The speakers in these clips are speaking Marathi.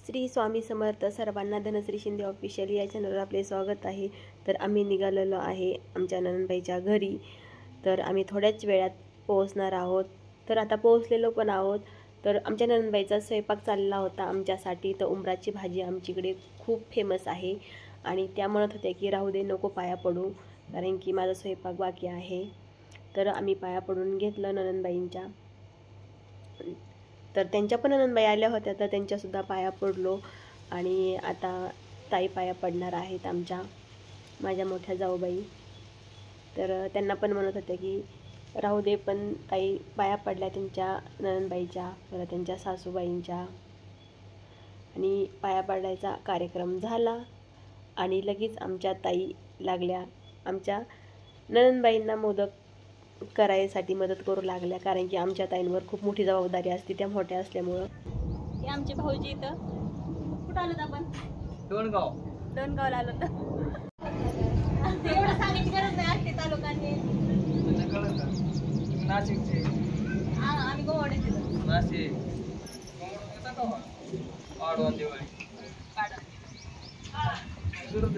श्री स्वामी समर्थ. सर्वांना धनश्री शिंदे ऑफिशियल या चॅनलवर आपले स्वागत आहे. तर आम्ही निघालेलो आहे आमच्या ननंदबाईच्या घरी. तर आम्ही थोड्याच वेळात पोहोचणार आहोत. तर आता पोहोचलेलो पण आहोत. तर आमच्या ननंदबाईचा स्वयंपाक चालला होता आमच्यासाठी. तर उंबराची भाजी आमच्याकडे खूप फेमस आहे आणि त्या म्हणत होत्या की राहू दे, नको पाया पडू, कारण की माझा स्वयंपाक बाकी आहे. तर आम्ही पाया पडून घेतलं ननंदबाईंच्या. तर त्यांच्या पण ननंदबाई आल्या होत्या, तर त्यांच्यासुद्धा पाया पडलो. आणि आता ताई पाया पडणार आहेत माझ्या मोठ्या जाऊबाई. तर त्यांना पण म्हणत होत्या की राहू दे, पण ताई पाया पडल्या त्यांच्या ननंदबाईच्या, परत त्यांच्या सासूबाईंच्या. आणि पाया पडायचा कार्यक्रम झाला आणि लगेच आमच्या ताई लागल्या आमच्या ननंदबाईंना मोदक करायसाठी मदत करू लागल्या, कारण की आमच्या ताईंवर खूप मोठी जबाबदारी असते त्या मोठ्या असल्यामुळं. हे आमचे भाऊजी इथं. कुठं आलोत आपण? दोनगावला आलो. तर एवढं सांगायची गरज नाही असते तालुक्याने. नाशिकचे. आम्ही गोवाड्याचे. नाशिक.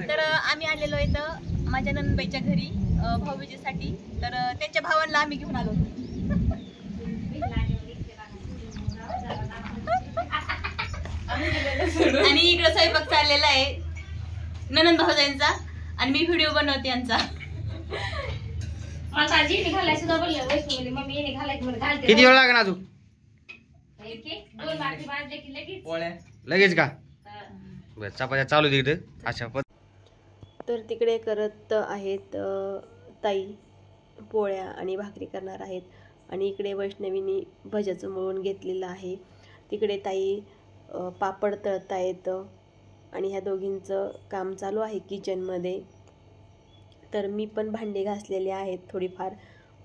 तर आम्ही आलेलो इथं माझ्या ननंदबाईच्या घरी भाऊबीजेसाठी. तर त्यांच्या भावांना आम्ही घेऊन आलो. आणि इकडे स्वयंपाक चाललेला आहे ननंद भाऊजांचा आणि मी व्हिडिओ बनवते यांचा. किती वेळ लागणार अजून? लगेच का? बरं, चपात्या चालू तिकडे अशा पण. तर तिकडे करत आहेत ताई पोळ्या आणि भाकरी करणार आहेत. आणि इकडे वैष्णवीनी भज्याचं मळून घेतलेलं आहे. तिकडे ताई पापड तळत आहेत आणि ह्या दोघींचं काम चालू आहे किचनमध्ये. तर मी पण भांडे घासलेले आहेत, थोडीफार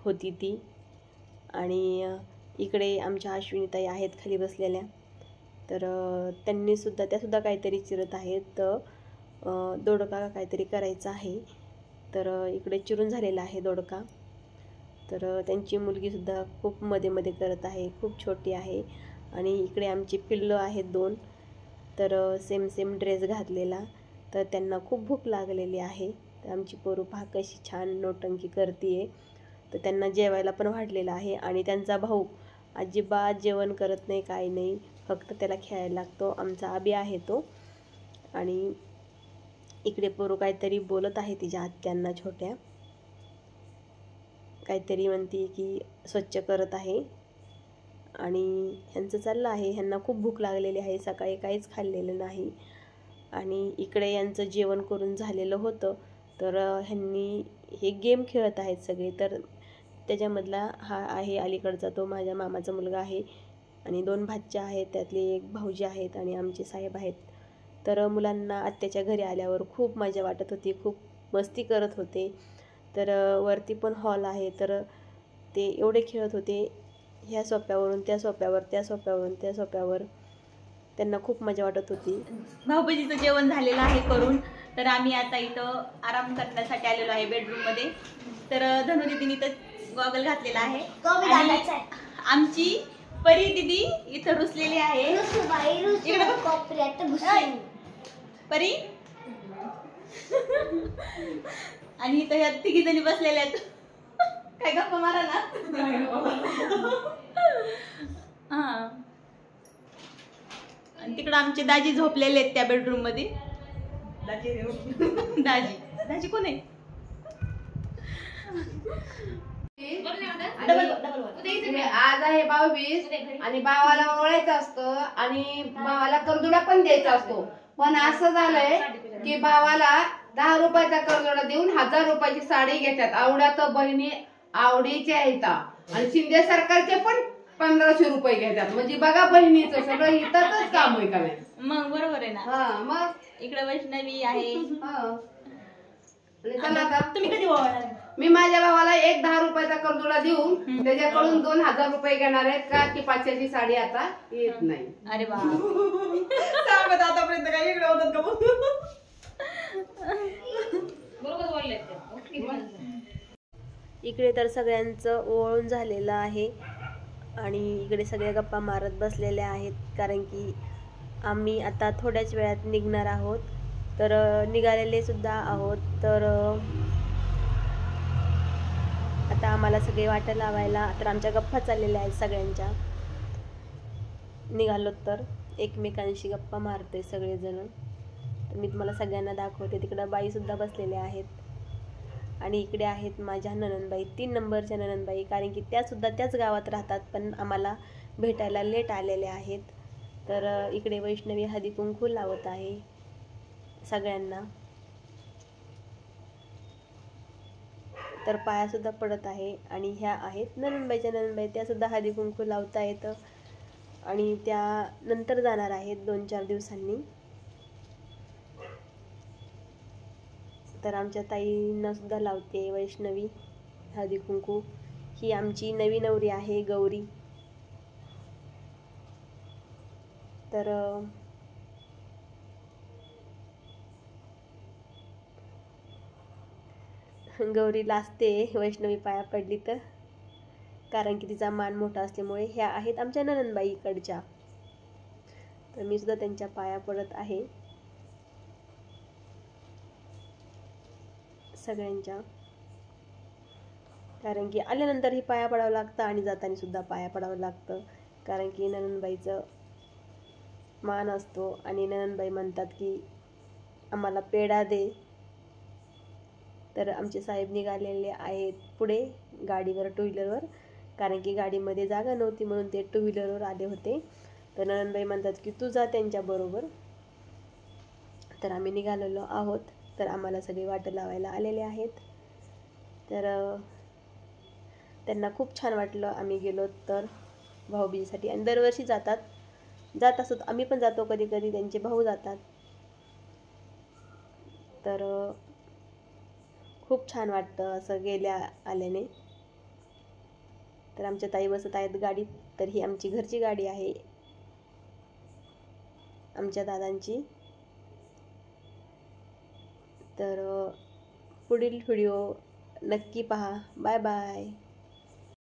होती ती. आणि इकडे आमच्या अश्विनीताई आहेत खाली बसलेल्या. तर त्यासुद्धा काहीतरी चिरत आहेत. दोडका काहीतरी करायचा आहे. तर इकडे चिरून झालेला आहे दोडका. तर त्यांची मुलगीसुद्धा खूप मध्ये मध्ये करत आहे, खूप छोटी आहे. आणि इकडे आमची पिल्लं आहेत 2. तर सेम ड्रेस घातलेला. तर त्यांना खूप भूक लागलेली आहे. तर आमची पोरू पहा कशी छान नोटंकी करते. तर त्यांना जेवायला पण वाढलेलं आहे. आणि त्यांचा भाऊ अजिबात जेवण करत नाही, काही नाही, फक्त त्याला खेळायला लागतो. आमचा आबी आहे तो. आणि इकडे पोरू काहीतरी बोलत आहे तिच्या आत्यांना छोट्या, काहीतरी म्हणते की स्वच्छ करत आहे. आणि ह्यांचं चाललं आहे, ह्यांना खूप भूक लागलेली आहे, सकाळी काहीच खाल्लेलं नाही. आणि इकडे यांचं जेवण करून झालेलं होतं. तर ह्यांनी हे गेम खेळत आहेत सगळे. तर त्याच्यामधला हा आहे अलीकडचा, तो माझ्या मामाचा मुलगा आहे. आणि 2 भाच्या आहेत, त्यातले एक भाऊजी आहेत आणि आमचे साहेब आहेत. तर मुलांना आत्याच्या घरी आल्यावर खूप मजा वाटत होती, खूप मस्ती करत होते. तर वरती पण हॉल आहे. तर ते एवढे खेळत होते, ह्या सोप्यावरून त्या सोप्यावर, त्या सोप्यावरून त्या सोप्यावर. त्यांना खूप मजा वाटत होती. भाऊबीजीचं जेवण झालेलं आहे करून. तर आम्ही आता इथं आराम करण्यासाठी आलेलो आहे बेडरूममध्ये. तर धनु दीदीने तर गॉगल घातलेला आहे. आमची परी दीदी इथं रुसलेली आहे. परी. आणि इथं ह्या 3 जणी बसलेल्या आहेत. काय गप्पा मारा ना. हा. आणि तिकडं आमचे दाजी झोपलेले आहेत त्या बेडरूम मध्ये. दाजी कोण आहे? आज आहे भाऊबीज आणि भावाला ओळायचं असतं आणि भावाला करदुडा पण द्यायचा असतो. पण असं झालंय की भावाला 10 रुपयाचा करदुडा देऊन 1000 रुपयाची साडी घेतात. आवड्या तर बहिणी आवडीचे आहेत आणि शिंदे सरकारचे पण 1500 रुपये घेतात. म्हणजे बघा बहिणीचं सगळं इथंच काम आहे का? मग बरोबर आहे ना. हा, मग इकडे वैष्णवी आहे. तुम्ही कधी ओळखणार? मी माझ्या भावाला एक 10 रुपयाचा करदुडा देऊन त्याच्याकडून 2000 रुपये घेणार आहेत का की 500ची साडी आता येत नाही. अरे वा. सांगत आतापर्यंत काय इकडे होतात का? बरोबर बोलले. इकडे तर सगळ्यांचं ओळून झालेलं आहे आणि इकडे सगळे गप्पा मारत बसलेले आहेत, कारण की आम्ही आता थोड्याच वेळात निघणार आहोत. तर निघालेले सुद्धा आहोत. तर आता आम्हाला सगळे वाटा लावायला, तर आमच्या गप्पा चाललेल्या आहेत सगळ्यांच्या. निघालो तर एकमेकांशी गप्पा मारतोय सगळेजण. तर मी तुम्हाला सगळ्यांना दाखवते. तिकडं बाईसुद्धा बसलेल्या आहेत. आणि इकडे आहेत माझ्या नणंदबाई, 3 नंबरच्या नणंदबाई, कारण की त्यासुद्धा त्याच गावात राहतात, पण आम्हाला भेटायला लेट आलेल्या आहेत. तर इकडे वैष्णवी हळदी कुंकू लावत आहे सगळ्यांना. तर पायासुद्धा पडत आहे. आणि ह्या आहेत नणंदबाईच्या नणंदबाई, त्यासुद्धा हळदी कुंकू लावता येतं. आणि त्या नंतर जाणार आहेत 2-4 दिवसांनी. तर आमच्या ताईंना सुद्धा लावते वैष्णवी हळदी कुंकू. ही आमची नवी नवरी आहे गौरी. तर गौरी लाजते वैष्णवी पाया पडली तर, कारण की तिचा मान मोठा असल्यामुळे. ह्या आहेत आमच्या नणंदबाईकडच्या. तर मी सुद्धा त्यांच्या पाया पडत आहे सगळ्यांच्या, कारण की आल्यानंतर ही पाया पडावं लागतं आणि जाताना सुद्धा पाया पडावं लागतं, कारण की नणंदबाईचं मान असतो. आणि नणंदबाई म्हणतात की आम्हाला पेढा दे. तर आमचे साहेब निघालेले आहेत पुढे गाडीवर, 2 व्हीलरवर, कारण की गाडीमध्ये जागा नव्हती म्हणून ते 2 व्हीलरवर आले होते. तर नणंदबाई म्हणतात की तू जा त्यांच्याबरोबर. तर आम्ही निघालेलो आहोत. तर आम्हाला सगळे वाटं लावायला आलेले आहेत. तर त्यांना खूप छान वाटलं आम्ही गेलो तर भाऊबीजेसाठी. आणि दरवर्षी जात असत, आम्ही पण जातो कधी कधी, त्यांचे भाऊ जातात. तर खूप छान वाटतं असं गेल्या आल्याने. तर आमच्या ताई बसत आहेत गाडीत. तर ही आमची घरची गाडी आहे आमच्या दादांची. तर पुढील व्हिडिओ नक्की पहा. Bye bye.